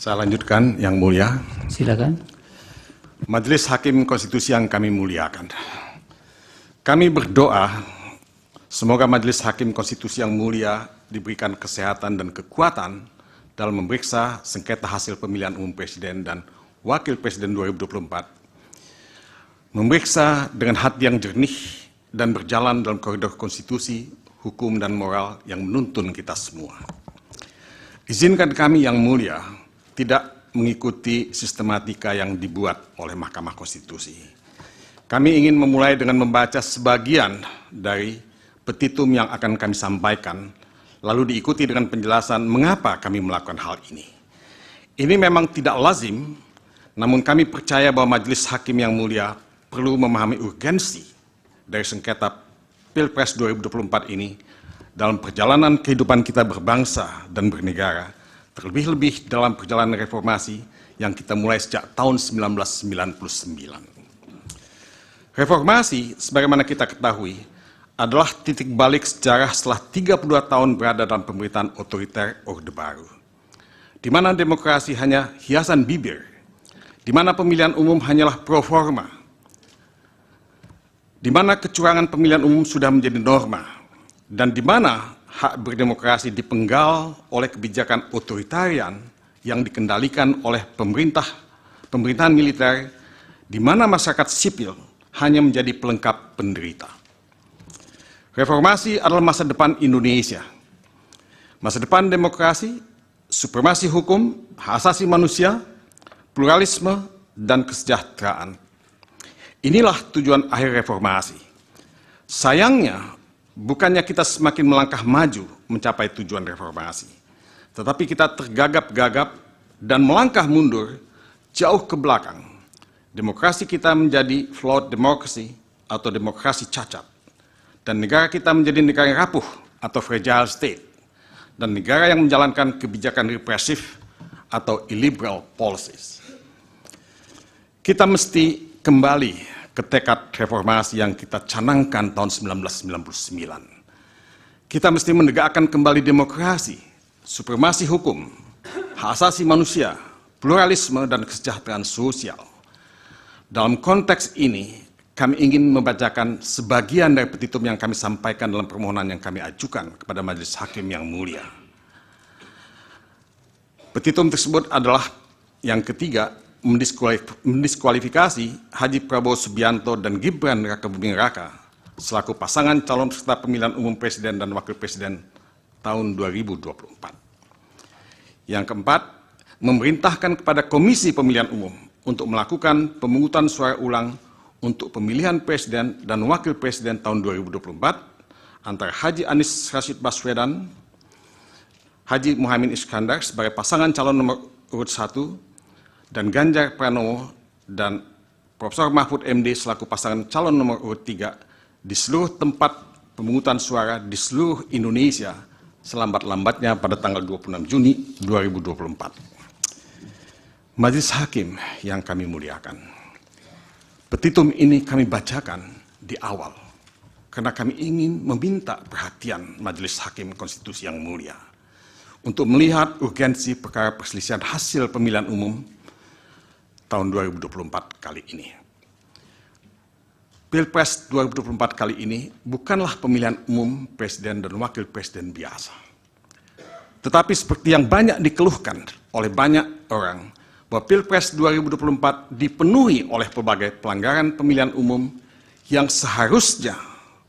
Saya lanjutkan, Yang Mulia. Silakan. Majelis Hakim Konstitusi yang kami muliakan. Kami berdoa semoga Majelis Hakim Konstitusi yang mulia diberikan kesehatan dan kekuatan dalam memeriksa sengketa hasil pemilihan umum Presiden dan Wakil Presiden 2024. Memeriksa dengan hati yang jernih dan berjalan dalam koridor konstitusi, hukum, dan moral yang menuntun kita semua. Izinkan kami yang mulia tidak mengikuti sistematika yang dibuat oleh Mahkamah Konstitusi. Kami ingin memulai dengan membaca sebagian dari petitum yang akan kami sampaikan, lalu diikuti dengan penjelasan mengapa kami melakukan hal ini. Ini memang tidak lazim, namun kami percaya bahwa Majelis Hakim yang mulia perlu memahami urgensi dari sengketa Pilpres 2024 ini dalam perjalanan kehidupan kita berbangsa dan bernegara, terlebih-lebih dalam perjalanan reformasi yang kita mulai sejak tahun 1999. Reformasi, sebagaimana kita ketahui, adalah titik balik sejarah setelah 32 tahun berada dalam pemerintahan otoriter Orde Baru, di mana demokrasi hanya hiasan bibir, di mana pemilihan umum hanyalah pro forma, di mana kecurangan pemilihan umum sudah menjadi norma, dan di mana hak berdemokrasi dipenggal oleh kebijakan otoritarian yang dikendalikan oleh pemerintahan militer, di mana masyarakat sipil hanya menjadi pelengkap penderita. Reformasi adalah masa depan Indonesia. Masa depan demokrasi, supremasi hukum, hak asasi manusia, pluralisme, dan kesejahteraan. Inilah tujuan akhir reformasi. Sayangnya, bukannya kita semakin melangkah maju mencapai tujuan reformasi, tetapi kita tergagap-gagap dan melangkah mundur jauh ke belakang. Demokrasi kita menjadi flawed democracy atau demokrasi cacat, dan negara kita menjadi negara yang rapuh atau fragile state, dan negara yang menjalankan kebijakan represif atau illiberal policies. Kita mesti kembali ke tekad reformasi yang kita canangkan tahun 1999. Kita mesti menegakkan kembali demokrasi, supremasi hukum, hak asasi manusia, pluralisme, dan kesejahteraan sosial. Dalam konteks ini, kami ingin membacakan sebagian dari petitum yang kami sampaikan dalam permohonan yang kami ajukan kepada Majelis Hakim yang mulia. Petitum tersebut adalah yang ketiga, mendiskualifikasi Haji Prabowo Subianto dan Gibran Rakabuming Raka selaku pasangan calon peserta pemilihan umum Presiden dan Wakil Presiden tahun 2024. Yang keempat, memerintahkan kepada Komisi Pemilihan Umum untuk melakukan pemungutan suara ulang untuk pemilihan Presiden dan Wakil Presiden tahun 2024 antara Haji Anies Rashid Baswedan, Haji Muhaimin Iskandar sebagai pasangan calon nomor urut 1, dan Ganjar Pranowo dan Profesor Mahfud MD selaku pasangan calon nomor urut 3 di seluruh tempat pemungutan suara di seluruh Indonesia selambat-lambatnya pada tanggal 26 Juni 2024. Majelis Hakim yang kami muliakan, petitum ini kami bacakan di awal karena kami ingin meminta perhatian Majelis Hakim Konstitusi yang mulia untuk melihat urgensi perkara perselisihan hasil pemilihan umum tahun 2024 kali ini. Pilpres 2024 kali ini bukanlah pemilihan umum Presiden dan Wakil Presiden biasa. Tetapi seperti yang banyak dikeluhkan oleh banyak orang, bahwa Pilpres 2024 dipenuhi oleh berbagai pelanggaran pemilihan umum yang seharusnya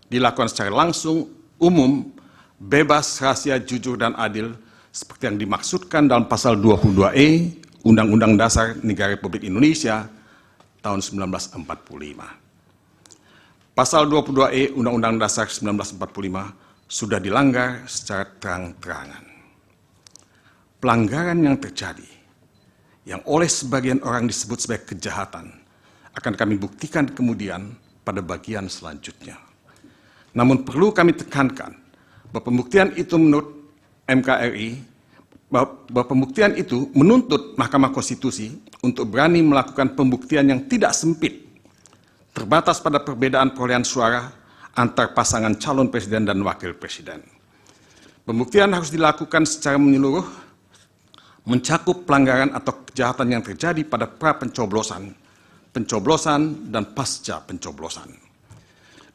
dilakukan secara langsung, umum, bebas, rahasia, jujur, dan adil, seperti yang dimaksudkan dalam pasal 22E Undang-Undang Dasar Negara Republik Indonesia tahun 1945. Pasal 22E Undang-Undang Dasar 1945 sudah dilanggar secara terang-terangan. Pelanggaran yang terjadi, yang oleh sebagian orang disebut sebagai kejahatan, akan kami buktikan kemudian pada bagian selanjutnya. Namun perlu kami tekankan bahwa pembuktian itu menurut MKRI, bahwa pembuktian itu menuntut Mahkamah Konstitusi untuk berani melakukan pembuktian yang tidak sempit, terbatas pada perbedaan perolehan suara antar pasangan calon presiden dan wakil presiden. Pembuktian harus dilakukan secara menyeluruh, mencakup pelanggaran atau kejahatan yang terjadi pada pra-pencoblosan, pencoblosan, dan pasca pencoblosan.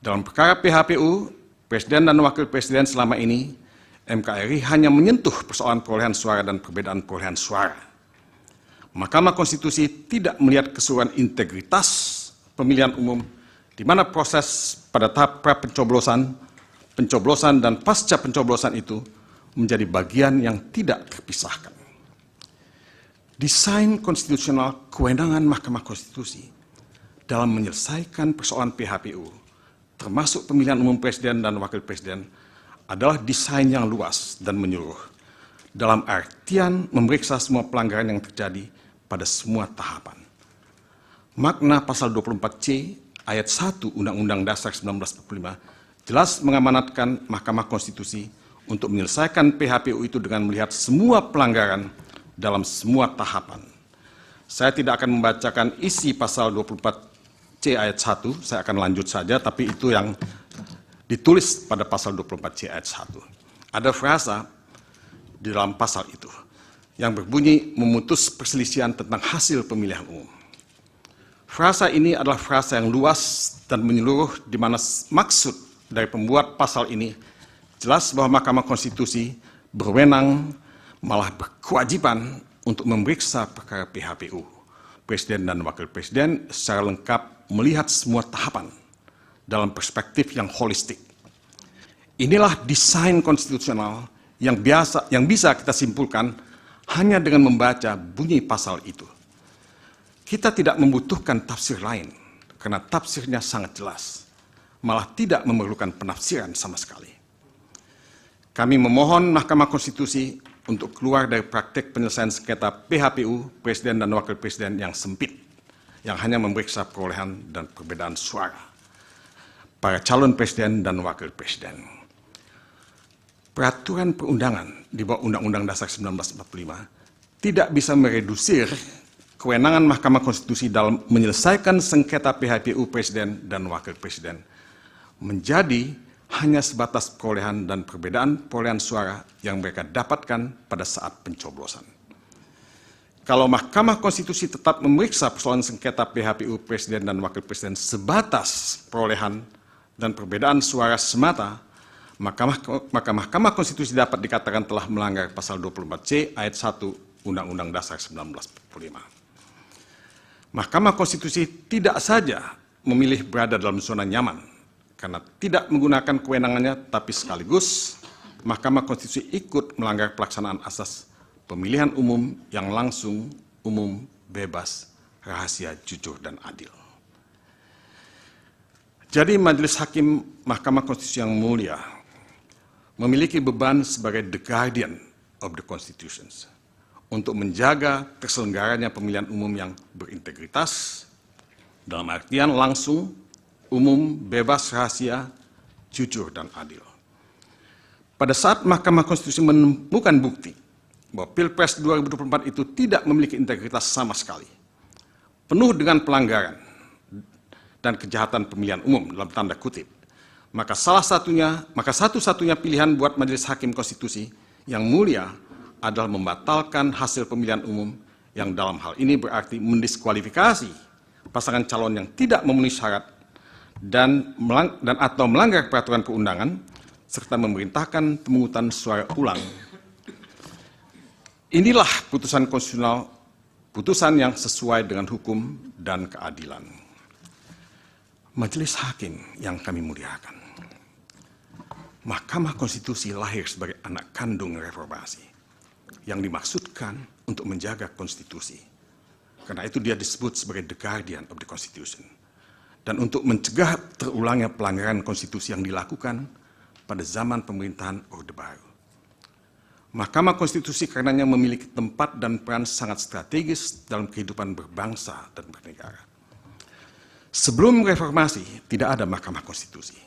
Dalam perkara PHPU, Presiden dan Wakil Presiden selama ini, MKRI hanya menyentuh persoalan perolehan suara dan perbedaan perolehan suara. Mahkamah Konstitusi tidak melihat keseluruhan integritas pemilihan umum, di mana proses pada tahap pra-pencoblosan, pencoblosan, dan pasca pencoblosan itu menjadi bagian yang tidak terpisahkan. Desain konstitusional kewenangan Mahkamah Konstitusi dalam menyelesaikan persoalan PHPU, termasuk pemilihan umum presiden dan wakil presiden, adalah desain yang luas dan menyeluruh, dalam artian memeriksa semua pelanggaran yang terjadi pada semua tahapan. Makna pasal 24C ayat 1 Undang-Undang Dasar 1945 jelas mengamanatkan Mahkamah Konstitusi untuk menyelesaikan PHPU itu dengan melihat semua pelanggaran dalam semua tahapan. Saya tidak akan membacakan isi pasal 24C ayat 1, saya akan lanjut saja, tapi itu yang ditulis pada pasal 24C ayat 1. Ada frasa di dalam pasal itu yang berbunyi memutus perselisihan tentang hasil pemilihan umum. Frasa ini adalah frasa yang luas dan menyeluruh, di mana maksud dari pembuat pasal ini jelas bahwa Mahkamah Konstitusi berwenang, malah berkewajiban untuk memeriksa perkara PHPU, Presiden dan Wakil Presiden secara lengkap melihat semua tahapan dalam perspektif yang holistik. Inilah desain konstitusional yang bisa kita simpulkan hanya dengan membaca bunyi pasal itu. Kita tidak membutuhkan tafsir lain, karena tafsirnya sangat jelas, malah tidak memerlukan penafsiran sama sekali. Kami memohon Mahkamah Konstitusi untuk keluar dari praktek penyelesaian sengketa PHPU, Presiden dan Wakil Presiden yang sempit, yang hanya memeriksa perolehan dan perbedaan suara para calon presiden dan wakil presiden. Peraturan perundangan di bawah Undang-Undang Dasar 1945 tidak bisa meredusir kewenangan Mahkamah Konstitusi dalam menyelesaikan sengketa PHPU Presiden dan Wakil Presiden menjadi hanya sebatas perolehan dan perbedaan perolehan suara yang mereka dapatkan pada saat pencoblosan. Kalau Mahkamah Konstitusi tetap memeriksa persoalan sengketa PHPU Presiden dan Wakil Presiden sebatas perolehan dan perbedaan suara semata, maka Mahkamah Konstitusi dapat dikatakan telah melanggar pasal 24C ayat 1 Undang-Undang Dasar 1945. Mahkamah Konstitusi tidak saja memilih berada dalam zona nyaman karena tidak menggunakan kewenangannya, tapi sekaligus Mahkamah Konstitusi ikut melanggar pelaksanaan asas pemilihan umum yang langsung, umum, bebas, rahasia, jujur, dan adil. Jadi Majelis Hakim Mahkamah Konstitusi yang mulia memiliki beban sebagai the guardian of the constitutions untuk menjaga terselenggaranya pemilihan umum yang berintegritas, dalam artian langsung, umum, bebas, rahasia, jujur, dan adil. Pada saat Mahkamah Konstitusi menemukan bukti bahwa Pilpres 2024 itu tidak memiliki integritas sama sekali, penuh dengan pelanggaran dan kejahatan pemilihan umum dalam tanda kutip, maka satu-satunya pilihan buat Majelis Hakim Konstitusi yang mulia adalah membatalkan hasil pemilihan umum, yang dalam hal ini berarti mendiskualifikasi pasangan calon yang tidak memenuhi syarat dan atau melanggar peraturan perundangan, serta memerintahkan pemungutan suara ulang. Inilah putusan konstitusional, putusan yang sesuai dengan hukum dan keadilan. Majelis Hakim yang kami muliakan, Mahkamah Konstitusi lahir sebagai anak kandung reformasi yang dimaksudkan untuk menjaga konstitusi. Karena itu dia disebut sebagai the guardian of the constitution. Dan untuk mencegah terulangnya pelanggaran konstitusi yang dilakukan pada zaman pemerintahan Orde Baru. Mahkamah Konstitusi karenanya memiliki tempat dan peran sangat strategis dalam kehidupan berbangsa dan bernegara. Sebelum reformasi, tidak ada Mahkamah Konstitusi.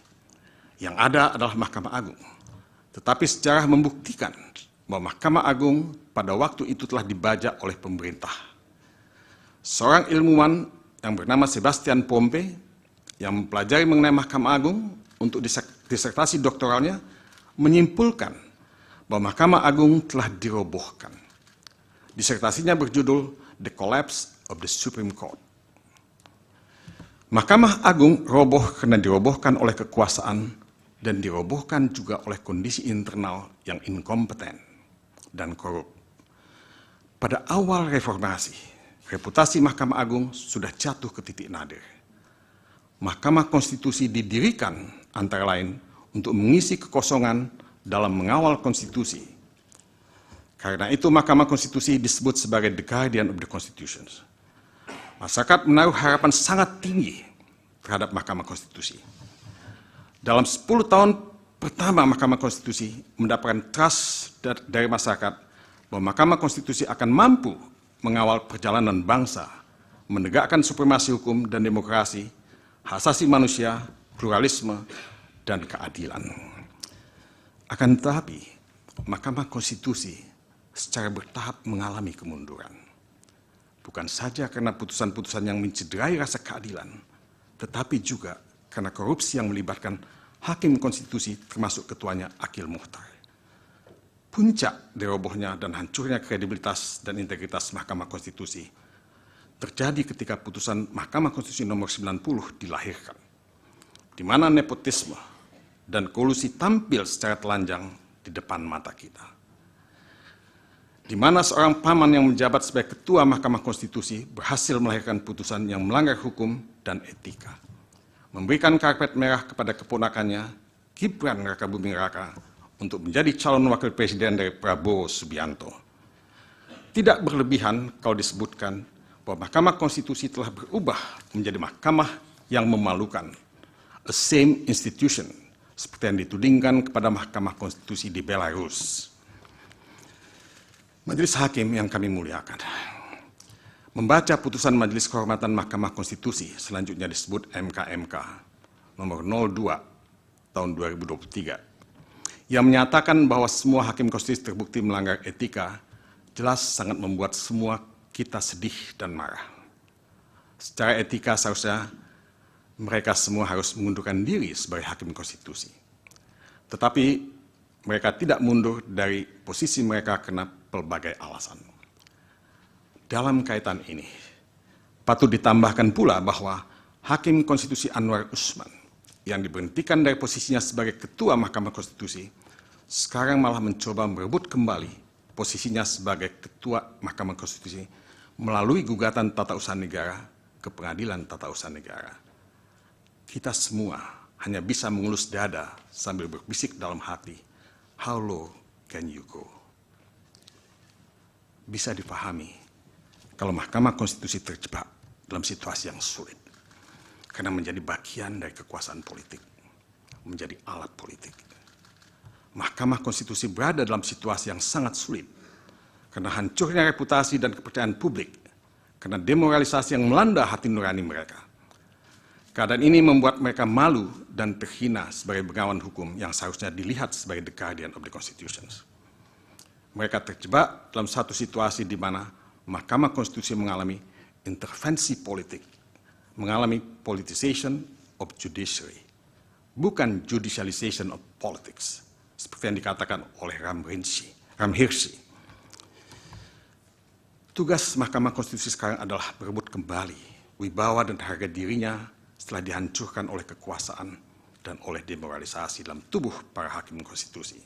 Yang ada adalah Mahkamah Agung. Tetapi sejarah membuktikan bahwa Mahkamah Agung pada waktu itu telah dibajak oleh pemerintah. Seorang ilmuwan yang bernama Sebastian Pompe, yang mempelajari mengenai Mahkamah Agung untuk disertasi doktoralnya, menyimpulkan bahwa Mahkamah Agung telah dirobohkan Disertasinya berjudul The Collapse of the Supreme Court. Mahkamah Agung roboh karena dirobohkan oleh kekuasaan dan dirobohkan juga oleh kondisi internal yang inkompeten dan korup. Pada awal reformasi, reputasi Mahkamah Agung sudah jatuh ke titik nadir. Mahkamah Konstitusi didirikan antara lain untuk mengisi kekosongan dalam mengawal konstitusi. Karena itu Mahkamah Konstitusi disebut sebagai the guardian of the Constitution. Masyarakat menaruh harapan sangat tinggi terhadap Mahkamah Konstitusi. Dalam 10 tahun pertama Mahkamah Konstitusi mendapatkan trust dari masyarakat bahwa Mahkamah Konstitusi akan mampu mengawal perjalanan bangsa, menegakkan supremasi hukum dan demokrasi, hak asasi manusia, pluralisme, dan keadilan. Akan tetapi, Mahkamah Konstitusi secara bertahap mengalami kemunduran. Bukan saja karena putusan-putusan yang mencederai rasa keadilan, tetapi juga karena korupsi yang melibatkan hakim konstitusi termasuk ketuanya Akil Mukhtar. Puncak dari robohnya dan hancurnya kredibilitas dan integritas Mahkamah Konstitusi terjadi ketika putusan Mahkamah Konstitusi nomor 90 dilahirkan, di mana nepotisme dan kolusi tampil secara telanjang di depan mata kita. Di mana seorang paman yang menjabat sebagai ketua Mahkamah Konstitusi berhasil melahirkan putusan yang melanggar hukum dan etika, memberikan karpet merah kepada keponakannya, Gibran Rakabuming Raka, untuk menjadi calon wakil presiden dari Prabowo Subianto. Tidak berlebihan kalau disebutkan bahwa Mahkamah Konstitusi telah berubah menjadi mahkamah yang memalukan, a same institution, seperti yang ditudingkan kepada Mahkamah Konstitusi di Belarus. Majelis Hakim yang kami muliakan, membaca putusan Majelis Kehormatan Mahkamah Konstitusi, selanjutnya disebut MKMK, nomor 02 tahun 2023, yang menyatakan bahwa semua hakim konstitusi terbukti melanggar etika, jelas sangat membuat semua kita sedih dan marah. Secara etika seharusnya mereka semua harus mengundurkan diri sebagai hakim konstitusi. Tetapi mereka tidak mundur dari posisi mereka karena pelbagai alasan. Dalam kaitan ini, patut ditambahkan pula bahwa Hakim Konstitusi Anwar Usman yang diberhentikan dari posisinya sebagai Ketua Mahkamah Konstitusi, sekarang malah mencoba merebut kembali posisinya sebagai Ketua Mahkamah Konstitusi melalui gugatan tata usaha negara ke Pengadilan Tata Usaha Negara. Kita semua hanya bisa mengelus dada sambil berbisik dalam hati, how low can you go? Bisa dipahami kalau Mahkamah Konstitusi terjebak dalam situasi yang sulit, karena menjadi bagian dari kekuasaan politik, menjadi alat politik. Mahkamah Konstitusi berada dalam situasi yang sangat sulit, karena hancurnya reputasi dan kepercayaan publik, karena demoralisasi yang melanda hati nurani mereka. Keadaan ini membuat mereka malu dan terhina sebagai bengawan hukum yang seharusnya dilihat sebagai the guardian of the Constitution. Mereka terjebak dalam satu situasi di mana Mahkamah Konstitusi mengalami intervensi politik, mengalami politicization of judiciary, bukan judicialization of politics, seperti yang dikatakan oleh Ramhirsi. Tugas Mahkamah Konstitusi sekarang adalah berebut kembali wibawa dan harga dirinya setelah dihancurkan oleh kekuasaan dan oleh demoralisasi dalam tubuh para hakim konstitusi.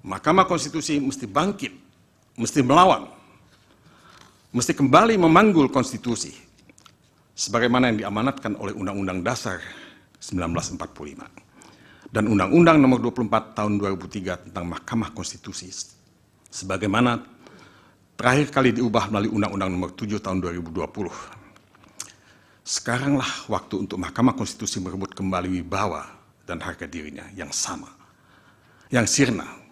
Mahkamah Konstitusi mesti bangkit, mesti melawan, mesti kembali memanggul konstitusi, sebagaimana yang diamanatkan oleh Undang-Undang Dasar 1945 dan Undang-Undang Nomor 24 Tahun 2003 tentang Mahkamah Konstitusi, sebagaimana terakhir kali diubah melalui Undang-Undang Nomor 7 Tahun 2020. Sekaranglah waktu untuk Mahkamah Konstitusi merebut kembali wibawa dan harga dirinya yang sama, yang sirna.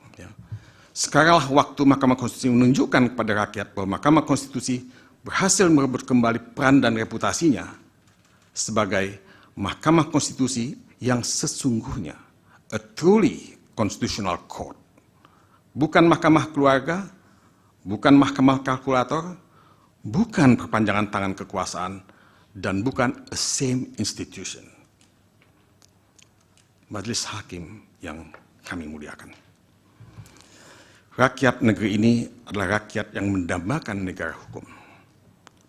Sekaranglah waktu Mahkamah Konstitusi menunjukkan kepada rakyat bahwa Mahkamah Konstitusi berhasil merebut kembali peran dan reputasinya sebagai Mahkamah Konstitusi yang sesungguhnya, a truly constitutional court. Bukan mahkamah keluarga, bukan mahkamah kalkulator, bukan perpanjangan tangan kekuasaan, dan bukan a same institution. Majelis Hakim yang kami muliakan, Rakyat negeri ini adalah rakyat yang mendambakan negara hukum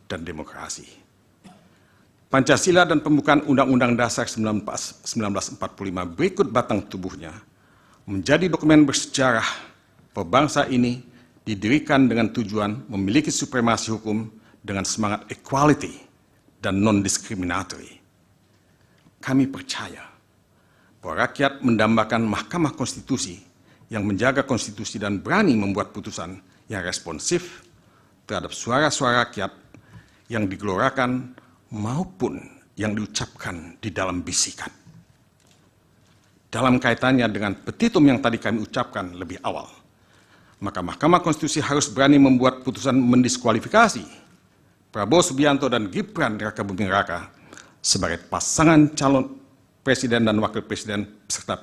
dan demokrasi. Pancasila dan pembukaan Undang-Undang Dasar 1945 berikut batang tubuhnya menjadi dokumen bersejarah bahwa bangsa ini didirikan dengan tujuan memiliki supremasi hukum dengan semangat equality dan non-discriminatory. Kami percaya bahwa rakyat mendambakan Mahkamah Konstitusi yang menjaga konstitusi dan berani membuat putusan yang responsif terhadap suara-suara rakyat yang digelorakan maupun yang diucapkan di dalam bisikan. Dalam kaitannya dengan petitum yang tadi kami ucapkan lebih awal, maka Mahkamah Konstitusi harus berani membuat putusan mendiskualifikasi Prabowo Subianto dan Gibran Rakabuming Raka sebagai pasangan calon presiden dan wakil presiden peserta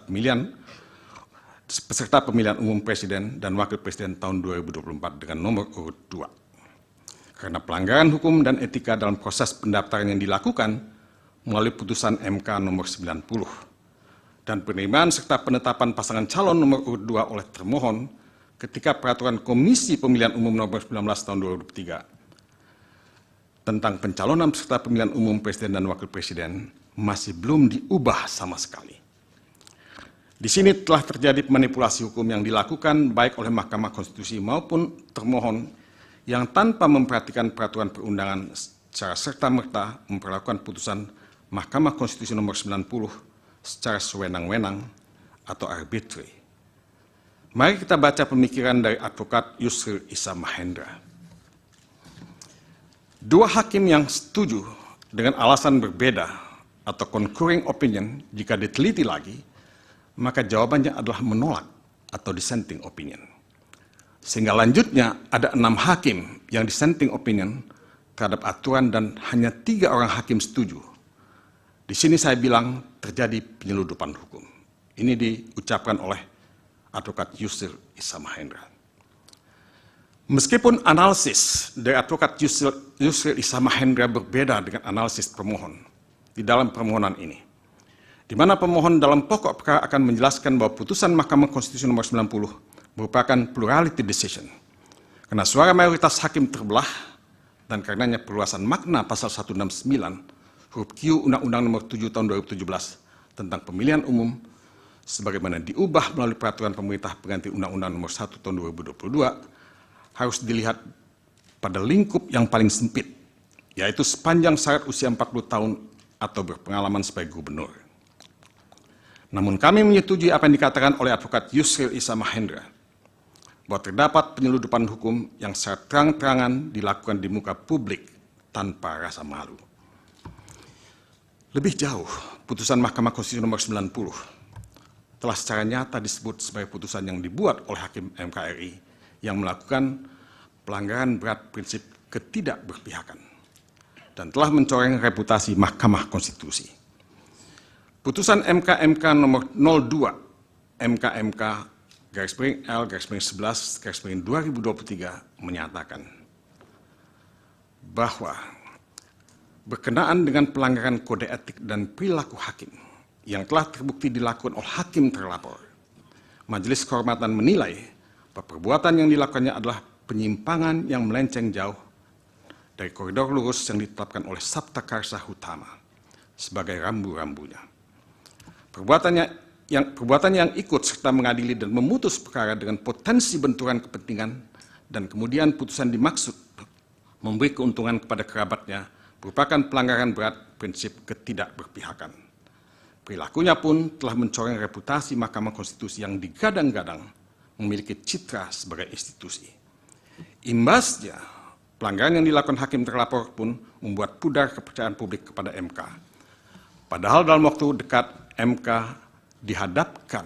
pemilihan umum presiden dan wakil presiden tahun 2024 dengan nomor urut 2. Karena pelanggaran hukum dan etika dalam proses pendaftaran yang dilakukan melalui putusan MK nomor 90 dan penerimaan serta penetapan pasangan calon nomor urut 2 oleh termohon ketika peraturan Komisi Pemilihan Umum nomor 19 tahun 2003 tentang pencalonan peserta pemilihan umum presiden dan wakil presiden masih belum diubah sama sekali. Di sini telah terjadi manipulasi hukum yang dilakukan baik oleh Mahkamah Konstitusi maupun termohon yang tanpa memperhatikan peraturan perundangan secara serta-merta memperlakukan putusan Mahkamah Konstitusi nomor 90 secara sewenang-wenang atau arbitrary. Mari kita baca pemikiran dari advokat Yusril Issa Mahendra. Dua hakim yang setuju dengan alasan berbeda atau concurring opinion jika diteliti lagi, maka jawabannya adalah menolak atau dissenting opinion. Sehingga lanjutnya ada 6 hakim yang dissenting opinion terhadap aturan dan hanya 3 orang hakim setuju. Di sini saya bilang terjadi penyeludupan hukum. Ini diucapkan oleh advokat Yusril Issa Mahendra. Meskipun analisis dari advokat Yusril Issa Mahendra berbeda dengan analisis pemohon di dalam permohonan ini, di mana pemohon dalam pokok perkara akan menjelaskan bahwa putusan Mahkamah Konstitusi nomor 90 merupakan plurality decision. Karena suara mayoritas hakim terbelah dan karenanya perluasan makna pasal 169 huruf Q Undang-Undang nomor 7 tahun 2017 tentang pemilihan umum sebagaimana diubah melalui peraturan pemerintah pengganti Undang-Undang nomor 1 tahun 2022 harus dilihat pada lingkup yang paling sempit, yaitu sepanjang syarat usia 40 tahun atau berpengalaman sebagai gubernur. Namun kami menyetujui apa yang dikatakan oleh advokat Yusril Issa Mahendra, bahwa terdapat penyeludupan hukum yang secara terang-terangan dilakukan di muka publik tanpa rasa malu. Lebih jauh, putusan Mahkamah Konstitusi nomor 90 telah secara nyata disebut sebagai putusan yang dibuat oleh Hakim MK RI yang melakukan pelanggaran berat prinsip ketidakberpihakan dan telah mencoreng reputasi Mahkamah Konstitusi. Putusan MK nomor 02 MK L/11/2023 menyatakan bahwa berkenaan dengan pelanggaran kode etik dan perilaku hakim yang telah terbukti dilakukan oleh hakim terlapor, Majelis Kehormatan menilai bahwa perbuatan yang dilakukannya adalah penyimpangan yang melenceng jauh dari koridor lurus yang ditetapkan oleh Sabta Karsa Utama sebagai rambu-rambunya. Perbuatan yang ikut serta mengadili dan memutus perkara dengan potensi benturan kepentingan dan kemudian putusan dimaksud memberi keuntungan kepada kerabatnya merupakan pelanggaran berat prinsip ketidakberpihakan. Perilakunya pun telah mencoreng reputasi Mahkamah Konstitusi yang digadang-gadang memiliki citra sebagai institusi. Imbasnya, pelanggaran yang dilakukan hakim terlapor pun membuat pudar kepercayaan publik kepada MK. Padahal dalam waktu dekat MK dihadapkan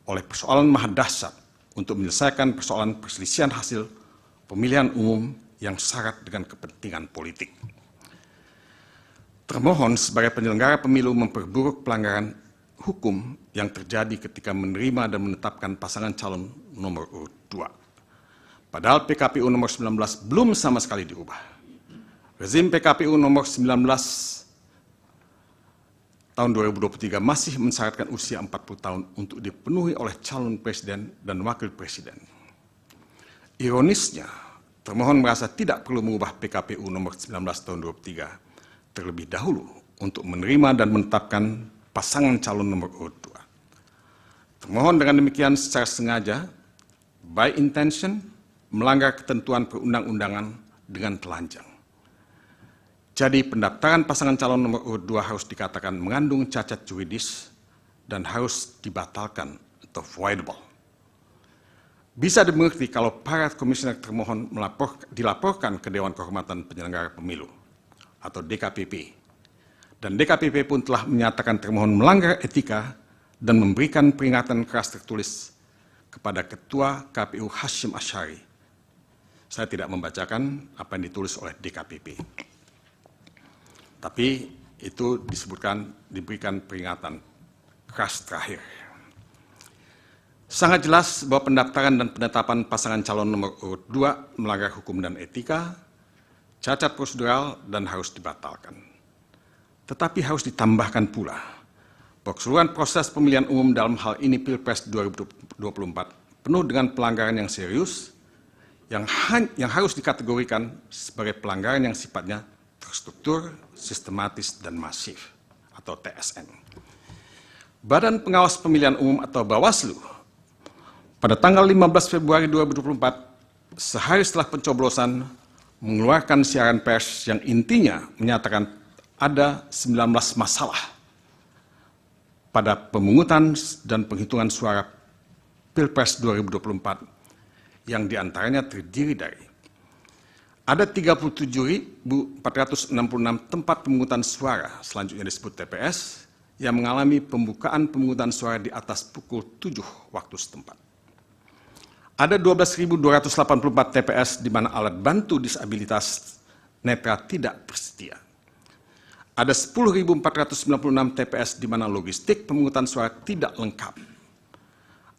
oleh persoalan maha dahsyat untuk menyelesaikan persoalan perselisihan hasil pemilihan umum yang syarat dengan kepentingan politik. Termohon sebagai penyelenggara pemilu memperburuk pelanggaran hukum yang terjadi ketika menerima dan menetapkan pasangan calon nomor urut 2. Padahal PKPU nomor 19 belum sama sekali diubah. Rezim PKPU nomor 19 tahun 2023 masih mensyaratkan usia 40 tahun untuk dipenuhi oleh calon presiden dan wakil presiden. Ironisnya, termohon merasa tidak perlu mengubah PKPU nomor 19 tahun 2003 terlebih dahulu untuk menerima dan menetapkan pasangan calon nomor urut 2. Termohon dengan demikian secara sengaja, by intention, melanggar ketentuan perundang-undangan dengan telanjang. Jadi pendaftaran pasangan calon nomor urut 2 harus dikatakan mengandung cacat juridis dan harus dibatalkan atau voidable. Bisa dimengerti kalau para komisioner termohon dilaporkan ke Dewan Kehormatan Penyelenggara Pemilu atau DKPP. Dan DKPP pun telah menyatakan termohon melanggar etika dan memberikan peringatan keras tertulis kepada Ketua KPU Hashim Asyari. Saya tidak membacakan apa yang ditulis oleh DKPP. Tapi itu diberikan peringatan keras terakhir. Sangat jelas bahwa pendaftaran dan penetapan pasangan calon nomor urut 2 melanggar hukum dan etika, cacat prosedural, dan harus dibatalkan. Tetapi harus ditambahkan pula bahwa keseluruhan proses pemilihan umum dalam hal ini Pilpres 2024 penuh dengan pelanggaran yang serius yang harus dikategorikan sebagai pelanggaran yang sifatnya terstruktur, sistematis, dan masif atau TSM. Badan Pengawas Pemilihan Umum atau Bawaslu pada tanggal 15 Februari 2024, sehari setelah pencoblosan, mengeluarkan siaran pers yang intinya menyatakan ada 19 masalah pada pemungutan dan penghitungan suara Pilpres 2024 yang diantaranya terdiri dari ada 37.466 tempat pemungutan suara, selanjutnya disebut TPS, yang mengalami pembukaan pemungutan suara di atas pukul 7 waktu setempat. Ada 12.284 TPS di mana alat bantu disabilitas netra tidak bersedia. Ada 10.496 TPS di mana logistik pemungutan suara tidak lengkap.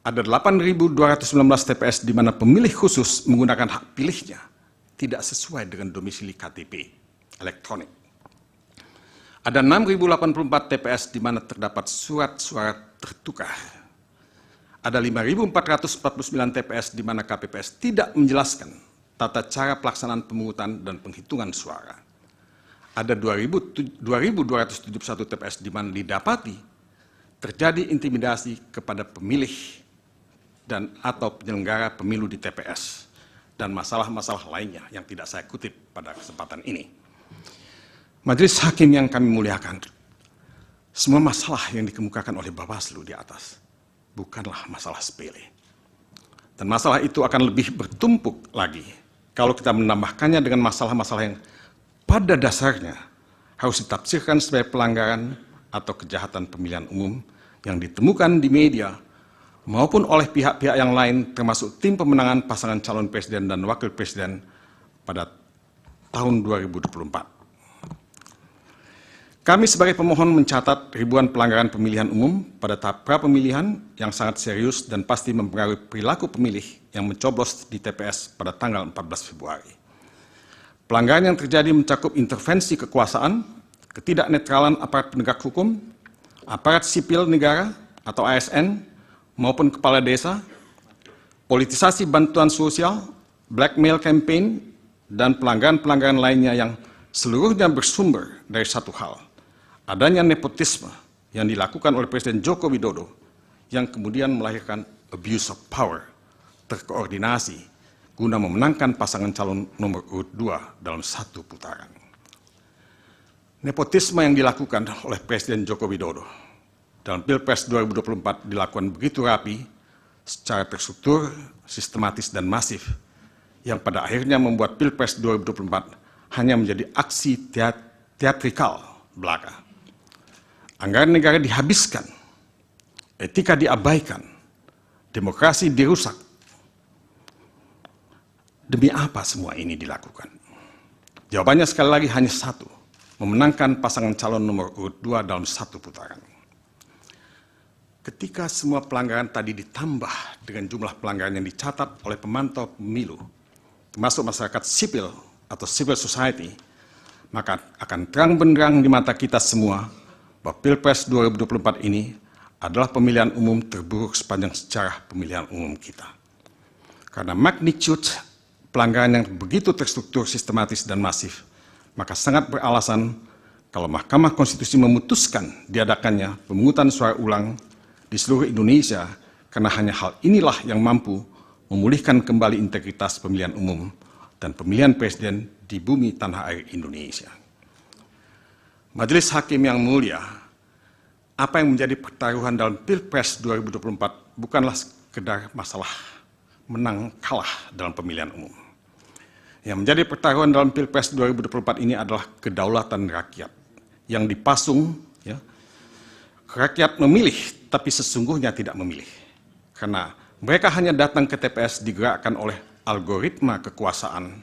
Ada 8.219 TPS di mana pemilih khusus menggunakan hak pilihnya tidak sesuai dengan domisili KTP elektronik. Ada 6.084 TPS di mana terdapat surat suara tertukar. Ada 5.449 TPS di mana KPPS tidak menjelaskan tata cara pelaksanaan pemungutan dan penghitungan suara. Ada 2.271 TPS di mana didapati terjadi intimidasi kepada pemilih dan atau penyelenggara pemilu di TPS. Dan masalah-masalah lainnya yang tidak saya kutip pada kesempatan ini. Majelis Hakim yang kami muliakan, semua masalah yang dikemukakan oleh Bawaslu di atas bukanlah masalah sepele. Dan masalah itu akan lebih bertumpuk lagi kalau kita menambahkannya dengan masalah-masalah yang pada dasarnya harus ditafsirkan sebagai pelanggaran atau kejahatan pemilihan umum yang ditemukan di media maupun oleh pihak-pihak yang lain termasuk tim pemenangan pasangan calon presiden dan wakil presiden pada tahun 2024. Kami sebagai pemohon mencatat ribuan pelanggaran pemilihan umum pada tahap pra-pemilihan yang sangat serius dan pasti mempengaruhi perilaku pemilih yang mencoblos di TPS pada tanggal 14 Februari. Pelanggaran yang terjadi mencakup intervensi kekuasaan, ketidaknetralan aparat penegak hukum, aparat sipil negara atau ASN, maupun kepala desa, politisasi bantuan sosial, blackmail campaign, dan pelanggaran-pelanggaran lainnya yang seluruhnya bersumber dari satu hal, adanya nepotisme yang dilakukan oleh Presiden Joko Widodo yang kemudian melahirkan abuse of power, terkoordinasi, guna memenangkan pasangan calon nomor urut 2 dalam satu putaran. Nepotisme yang dilakukan oleh Presiden Joko Widodo dalam Pilpres 2024 dilakukan begitu rapi, secara terstruktur, sistematis, dan masif, yang pada akhirnya membuat Pilpres 2024 hanya menjadi aksi teatrikal belaka. Anggaran negara dihabiskan, etika diabaikan, demokrasi dirusak. Demi apa semua ini dilakukan? Jawabannya sekali lagi hanya satu, memenangkan pasangan calon nomor urut 2 dalam satu putaran. Ketika semua pelanggaran tadi ditambah dengan jumlah pelanggaran yang dicatat oleh pemantau pemilu, termasuk masyarakat sipil atau civil society, maka akan terang benderang di mata kita semua bahwa Pilpres 2024 ini adalah pemilihan umum terburuk sepanjang sejarah pemilihan umum kita. Karena magnitude pelanggaran yang begitu terstruktur, sistematis, dan masif, maka sangat beralasan kalau Mahkamah Konstitusi memutuskan diadakannya pemungutan suara ulang di seluruh Indonesia, karena hanya hal inilah yang mampu memulihkan kembali integritas pemilihan umum dan pemilihan presiden di bumi tanah air Indonesia. Majelis Hakim yang mulia, apa yang menjadi pertaruhan dalam Pilpres 2024 bukanlah sekedar masalah menang kalah dalam pemilihan umum. Yang menjadi pertaruhan dalam Pilpres 2024 ini adalah kedaulatan rakyat yang dipasung, ya, rakyat memilih tapi sesungguhnya tidak memilih. Karena mereka hanya datang ke TPS digerakkan oleh algoritma kekuasaan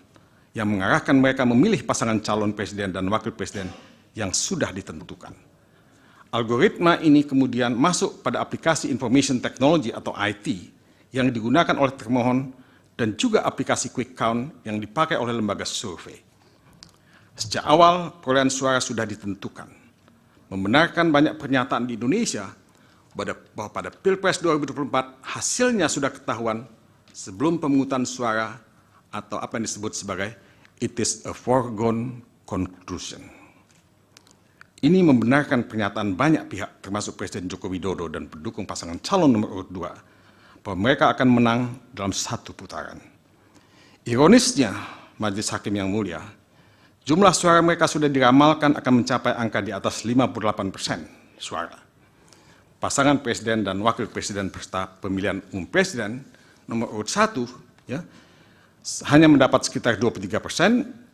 yang mengarahkan mereka memilih pasangan calon presiden dan wakil presiden yang sudah ditentukan. Algoritma ini kemudian masuk pada aplikasi information technology atau IT yang digunakan oleh termohon dan juga aplikasi quick count yang dipakai oleh lembaga survei. Sejak awal perolehan suara sudah ditentukan, membenarkan banyak pernyataan di Indonesia bahwa pada Pilpres 2024 hasilnya sudah ketahuan sebelum pemungutan suara atau apa yang disebut sebagai it is a foregone conclusion. Ini membenarkan pernyataan banyak pihak termasuk Presiden Joko Widodo dan pendukung pasangan calon nomor urut 2 bahwa mereka akan menang dalam satu putaran. Ironisnya, Majelis Hakim yang mulia, jumlah suara mereka sudah diramalkan akan mencapai angka di atas 58% suara. Pasangan presiden dan wakil presiden peserta pemilihan umum presiden nomor urut 1 ya, hanya mendapat sekitar 23%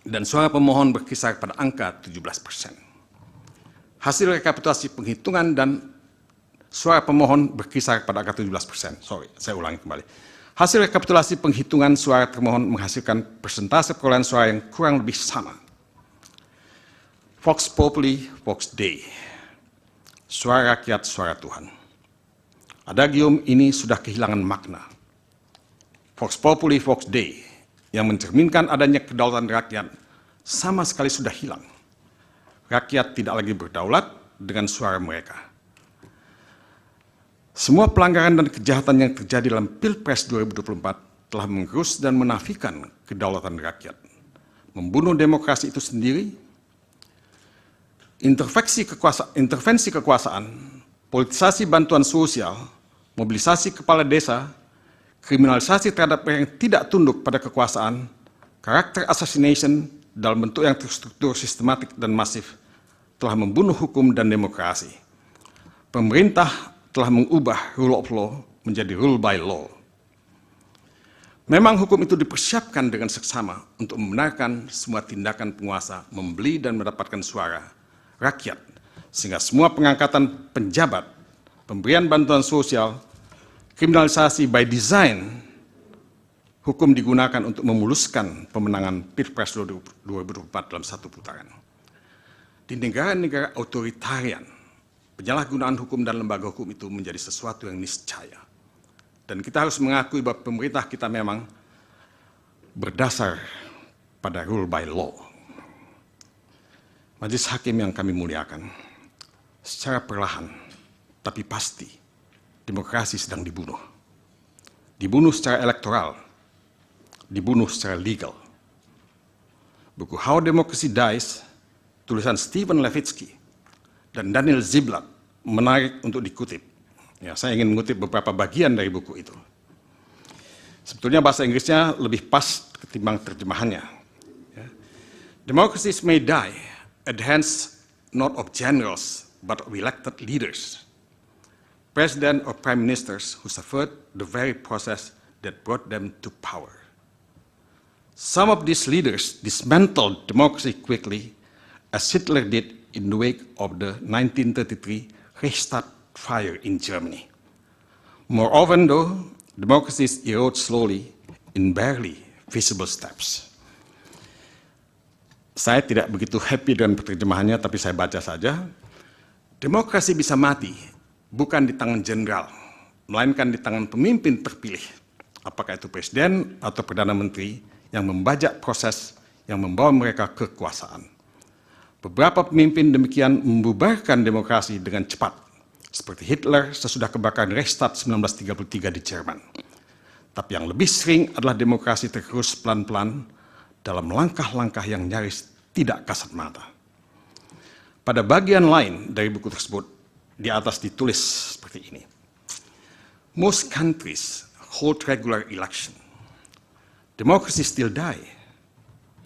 dan suara pemohon berkisar pada angka 17%. Hasil rekapitulasi penghitungan dan suara pemohon berkisar pada angka 17%. Sorry, saya ulangi kembali. Hasil rekapitulasi penghitungan suara termohon menghasilkan persentase perolehan suara yang kurang lebih sama. Vox Populi, Vox Dei. Suara rakyat, suara Tuhan. Adagium ini sudah kehilangan makna. Vox Populi, Vox Dei yang mencerminkan adanya kedaulatan rakyat sama sekali sudah hilang. Rakyat tidak lagi berdaulat dengan suara mereka. Semua pelanggaran dan kejahatan yang terjadi dalam Pilpres 2024 telah menggerus dan menafikan kedaulatan rakyat, membunuh demokrasi itu sendiri, intervensi kekuasaan, politisasi bantuan sosial, mobilisasi kepala desa, kriminalisasi terhadap yang tidak tunduk pada kekuasaan, karakter assassination dalam bentuk yang terstruktur, sistematik, dan masif telah membunuh hukum dan demokrasi. Pemerintah telah mengubah rule of law menjadi rule by law. Memang hukum itu dipersiapkan dengan seksama untuk membenarkan semua tindakan penguasa membeli dan mendapatkan suara rakyat, sehingga semua pengangkatan penjabat, pemberian bantuan sosial, kriminalisasi by design, hukum digunakan untuk memuluskan pemenangan Pilpres 2024 dalam satu putaran. Di negara-negara otoritarian, penyalahgunaan hukum dan lembaga hukum itu menjadi sesuatu yang niscaya. Dan kita harus mengakui bahwa pemerintah kita memang berdasar pada rule by law. Majelis Hakim yang kami muliakan, secara perlahan tapi pasti demokrasi sedang dibunuh. Dibunuh secara elektoral, dibunuh secara legal. Buku How Democracy Dies, tulisan Stephen Levitsky dan Daniel Ziblatt menarik untuk dikutip. Ya, saya ingin mengutip beberapa bagian dari buku itu. Sebetulnya bahasa Inggrisnya lebih pas ketimbang terjemahannya. Ya. Democracies may die at the hands not of generals but of elected leaders, president or prime ministers who suffered the very process that brought them to power. Some of these leaders dismantled democracy quickly, as Hitler did in the wake of the 1933 Reichstag fire in Germany. More often though, democracies erode slowly in barely visible steps. Saya tidak begitu happy dengan penerjemahannya, tapi saya baca saja. Demokrasi bisa mati bukan di tangan jenderal, melainkan di tangan pemimpin terpilih, apakah itu presiden atau perdana menteri yang membajak proses yang membawa mereka ke kekuasaan. Beberapa pemimpin demikian membubarkan demokrasi dengan cepat, seperti Hitler sesudah kebakaran Reichstag 1933 di Jerman. Tapi yang lebih sering adalah demokrasi tergerus pelan-pelan dalam langkah-langkah yang nyaris tidak kasat mata. Pada bagian lain dari buku tersebut, di atas ditulis seperti ini. Most countries hold regular election. Democracy still die,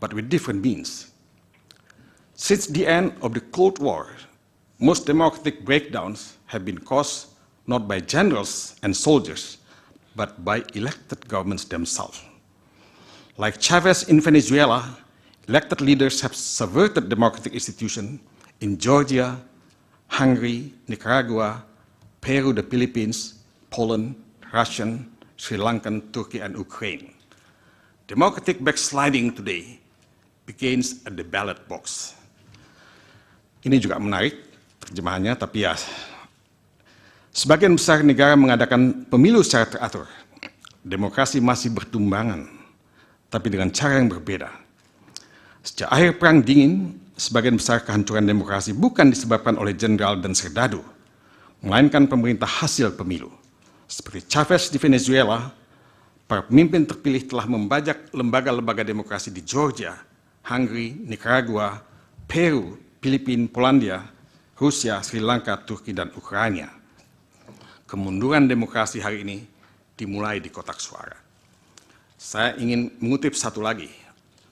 but with different means. Since the end of the Cold War, most democratic breakdowns have been caused not by generals and soldiers, but by elected governments themselves. Like Chavez in Venezuela, elected leaders have subverted democratic institutions in Georgia, Hungary, Nicaragua, Peru, the Philippines, Poland, Russia, Sri Lanka, Turkey, and Ukraine. Democratic backsliding today begins at the ballot box. Ini juga menarik terjemahannya, tapi ya, sebagian besar negara mengadakan pemilu secara teratur. Demokrasi masih bertumbangan, tapi dengan cara yang berbeda. Sejak akhir Perang Dingin, sebagian besar kehancuran demokrasi bukan disebabkan oleh jenderal dan serdadu, melainkan pemerintah hasil pemilu. Seperti Chavez di Venezuela, para pemimpin terpilih telah membajak lembaga-lembaga demokrasi di Georgia, Hungary, Nicaragua, Peru, Filipina, Polandia, Rusia, Sri Lanka, Turki, dan Ukraina. Kemunduran demokrasi hari ini dimulai di kotak suara. Saya ingin mengutip satu lagi.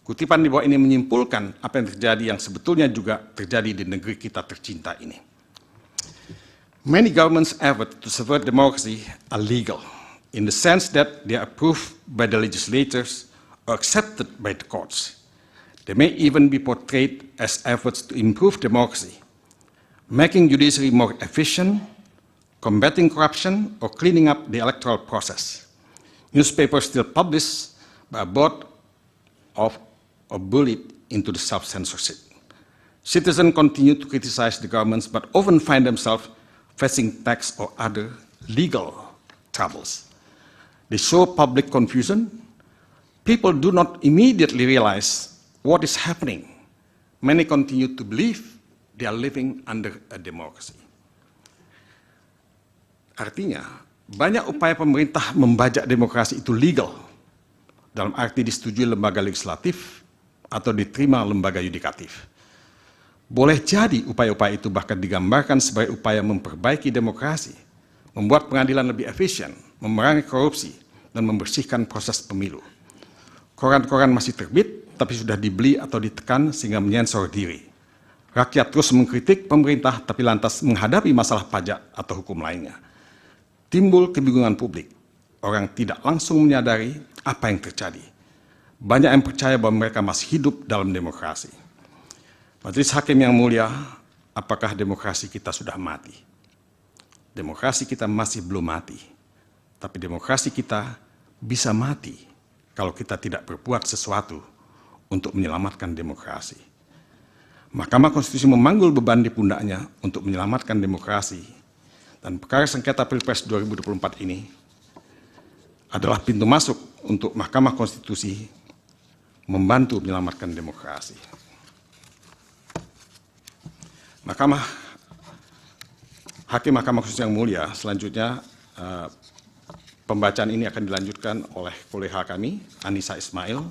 Kutipan di bawah ini menyimpulkan apa yang terjadi yang sebetulnya juga terjadi di negeri kita tercinta ini. Many governments' efforts to subvert democracy are legal, in the sense that they are approved by the legislators or accepted by the courts. They may even be portrayed as efforts to improve democracy, making judiciary more efficient, combating corruption, or cleaning up the electoral process. Newspapers still publish, but both or bullied into the self-censorship. Citizens continue to criticize the governments, but often find themselves facing tax or other legal troubles. They show public confusion. People do not immediately realize what is happening. Many continue to believe they are living under a democracy. Artinya, banyak upaya pemerintah membajak demokrasi itu legal, dalam arti disetujui lembaga legislatif atau diterima lembaga yudikatif. Boleh jadi upaya-upaya itu bahkan digambarkan sebagai upaya memperbaiki demokrasi, membuat pengadilan lebih efisien, memerangi korupsi, dan membersihkan proses pemilu. Koran-koran masih terbit, tapi sudah dibeli atau ditekan sehingga menyensor diri. Rakyat terus mengkritik pemerintah, tapi lantas menghadapi masalah pajak atau hukum lainnya. Timbul kebingungan publik. Orang tidak langsung menyadari apa yang terjadi. Banyak yang percaya bahwa mereka masih hidup dalam demokrasi. Majelis Hakim yang mulia, apakah demokrasi kita sudah mati? Demokrasi kita masih belum mati. Tapi demokrasi kita bisa mati kalau kita tidak berbuat sesuatu untuk menyelamatkan demokrasi. Mahkamah Konstitusi memanggul beban di pundaknya untuk menyelamatkan demokrasi. Dan perkara sengketa Pilpres 2024 ini adalah pintu masuk untuk Mahkamah Konstitusi membantu menyelamatkan demokrasi. Hakim Mahkamah Konstitusi yang mulia, selanjutnya pembacaan ini akan dilanjutkan oleh kolega kami, Anissa Ismail.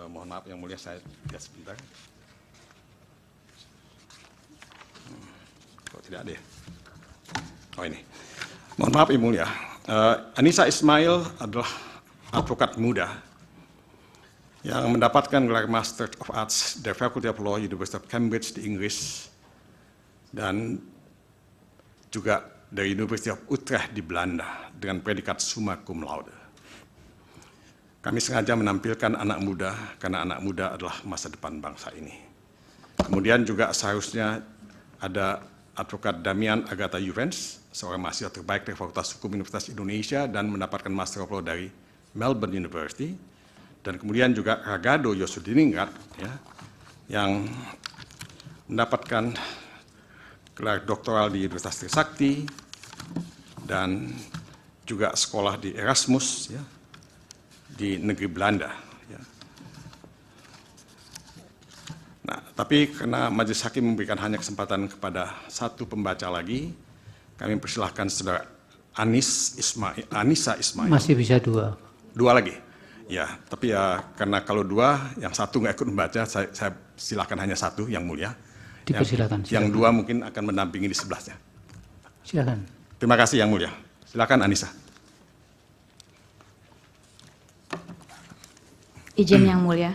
Mohon maaf yang mulia, saya lihat sebentar. Kok tidak ada ya? Oh ini. Mohon maaf yang mulia. Anissa Ismail adalah advokat muda yang mendapatkan gelar Master of Arts dari Faculty of Law University of Cambridge di Inggris dan juga dari University of Utrecht di Belanda dengan predikat summa cum laude. Kami sengaja menampilkan anak muda karena anak muda adalah masa depan bangsa ini. Kemudian juga seharusnya ada advokat Damian Agatha Juvens, seorang mahasiswa terbaik dari Fakultas Hukum Universitas Indonesia dan mendapatkan Master of Law dari Melbourne University. Dan kemudian juga Ragado Yosudiningrat, ya, yang mendapatkan gelar doktoral di Universitas Trisakti dan juga sekolah di Erasmus, ya, di negeri Belanda. Ya. Nah, Tapi karena Majelis Hakim memberikan hanya kesempatan kepada satu pembaca lagi, kami persilahkan Saudara Anissa Ismail. Masih bisa 2. 2 lagi. Ya, tapi ya karena kalau 2, yang 1 nggak ikut membaca, saya silakan hanya 1 yang mulia. Dipersilakan. Yang 2 mungkin akan mendampingi di sebelahnya. Silakan. Terima kasih yang mulia. Silakan Anissa. Izin yang mulia.